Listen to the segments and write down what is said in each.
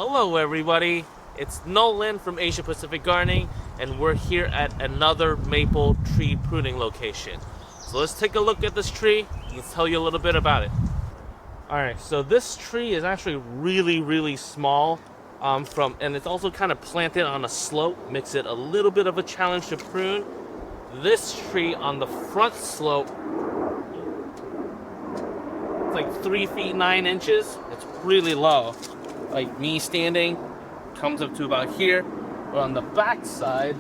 Hello everybody, it's Nolan from Asia Pacific Gardening, and we're here at another maple tree pruning location. So let's take a look at this tree and tell you a little bit about it. Alright, so this tree is actually really small, and it's also kind of planted on a slope, makes it a little bit of a challenge to prune. This tree on the front slope, it's like 3 feet 9 inches. It's really low. Like me standing, comes up to about here. But on the back side,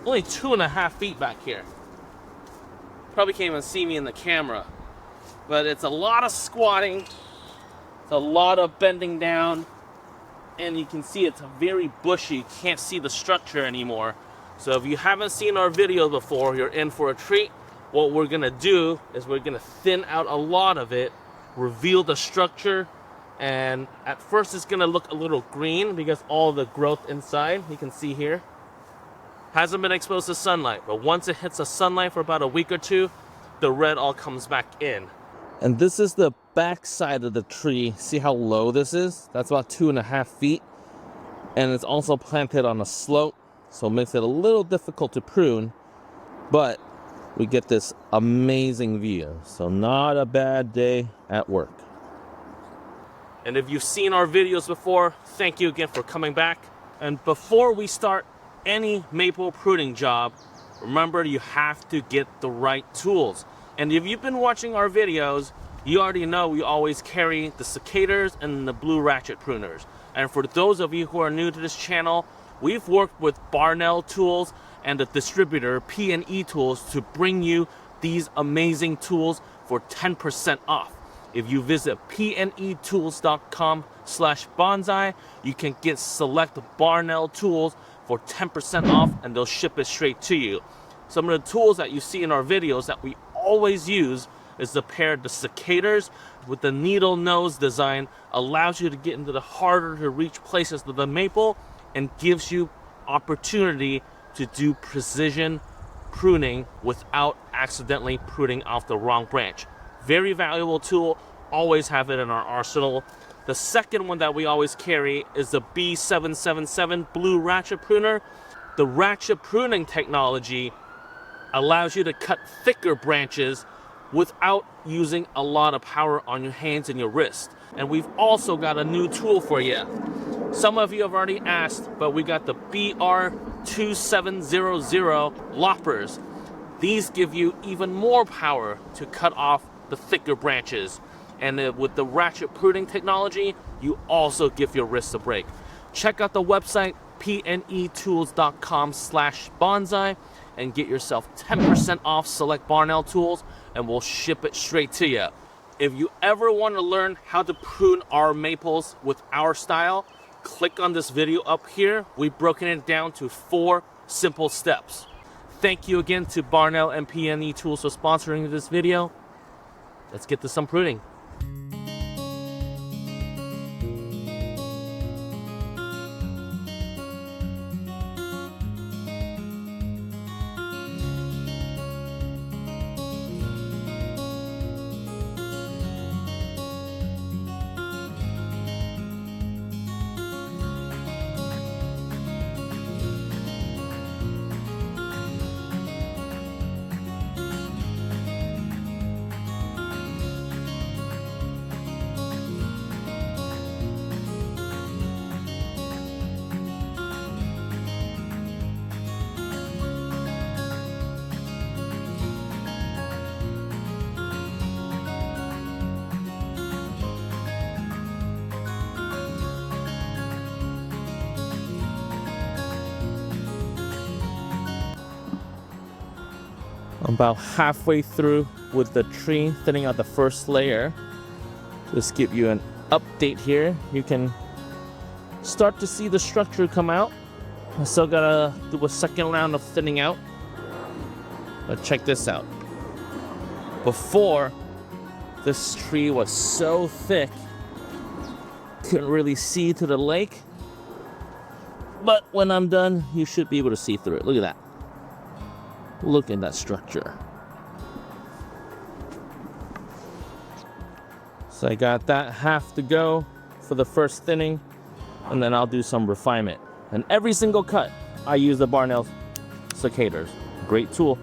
only 2.5 feet back here. Probably can't even see me in the camera. But it's a lot of squatting, it's a lot of bending down, and you can see it's very bushy. You can't see the structure anymore. So if you haven't seen our video before, you're in for a treat. What we're gonna do is we're gonna thin out a lot of it, reveal the structure, and at first it's gonna look a little green because all the growth inside, you can see here, hasn't been exposed to sunlight. But once it hits the sunlight for about a week or two, the red all comes back in. And this is the back side of the tree. See how low this is? That's about 2.5 feet. And it's also planted on a slope, so it makes it a little difficult to prune, but we get this amazing view. So not a bad day at work. And if you've seen our videos before, thank you again for coming back. And before we start any maple pruning job, remember you have to get the right tools. And if you've been watching our videos, you already know we always carry the secators and the blue ratchet pruners. And for those of you who are new to this channel, we've worked with Barnell Tools and the distributor P&E Tools to bring you these amazing tools for 10% off. If you visit pnetools.com/bonsai, you can get select Barnell tools for 10% off, and they'll ship it straight to you. Some of the tools that you see in our videos that we always use is to pair the secators with the needle nose design, allows you to get into the harder to reach places of the maple and gives you opportunity to do precision pruning without accidentally pruning off the wrong branch. Very valuable tool, always have it in our arsenal. The second one that we always carry is the B777 blue ratchet pruner. The ratchet pruning technology allows you to cut thicker branches without using a lot of power on your hands and your wrist. And we've also got a new tool for you. Some of you have already asked, but we got the BR2700 loppers. These give you even more power to cut off the thicker branches. And with the ratchet pruning technology, you also give your wrists a break. Check out the website pnetools.com/bonsai and get yourself 10% off select Barnell tools, and we'll ship it straight to you. If you ever want to learn how to prune our maples with our style, click on this video up here. We've broken it down to 4 simple steps. Thank you again to Barnell and P&E Tools for sponsoring this video. Let's get to some pruning. About halfway through with the tree, thinning out the first layer. Just give you an update here. You can start to see the structure come out. I still gotta do a second round of thinning out. But check this out. Before, this tree was so thick, couldn't really see to the lake. But when I'm done, you should be able to see through it. Look at that. Look at that structure. So I got that half to go for the first thinning, and then I'll do some refinement. And every single cut, I use the Barnell secators. Great tool.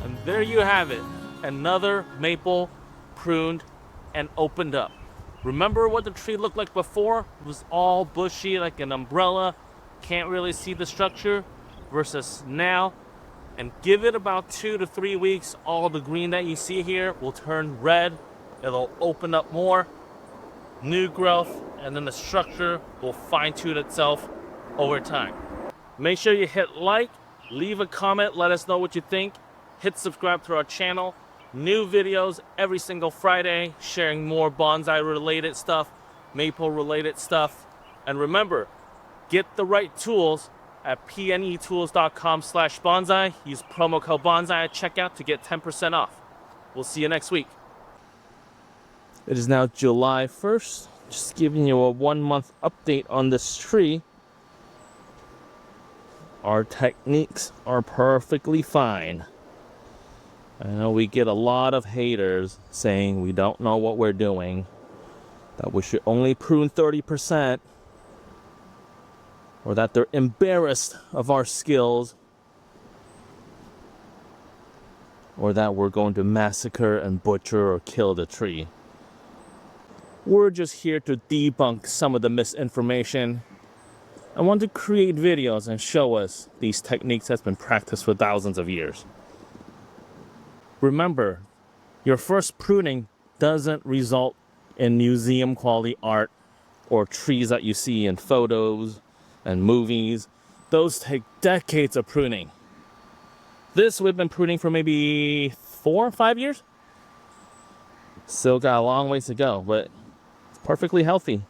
And there you have it. Another maple pruned and opened up. Remember what the tree looked like before? It was all bushy like an umbrella. Can't really see the structure versus now. And give it about 2 to 3 weeks. All the green that you see here will turn red. It'll open up more. New growth. And then the structure will fine tune itself over time. Make sure you hit like, leave a comment, let us know what you think. Hit subscribe to our channel. New videos every single Friday, sharing more bonsai related stuff, maple related stuff. And remember, get the right tools at pnetools.com/bonsai. Use promo code bonsai at checkout to get 10% off. We'll see you next week. It is now July 1st. Just giving you a 1-month update on this tree. Our techniques are perfectly fine. I know we get a lot of haters saying we don't know what we're doing, that we should only prune 30%, or that they're embarrassed of our skills, or that we're going to massacre and butcher or kill the tree. We're just here to debunk some of the misinformation. I want to create videos and show us these techniques that's been practiced for thousands of years. Remember, your first pruning doesn't result in museum quality art or trees that you see in photos and movies. Those take decades of pruning. This we've been pruning for maybe 4 or 5 years. Still got a long ways to go, but it's perfectly healthy.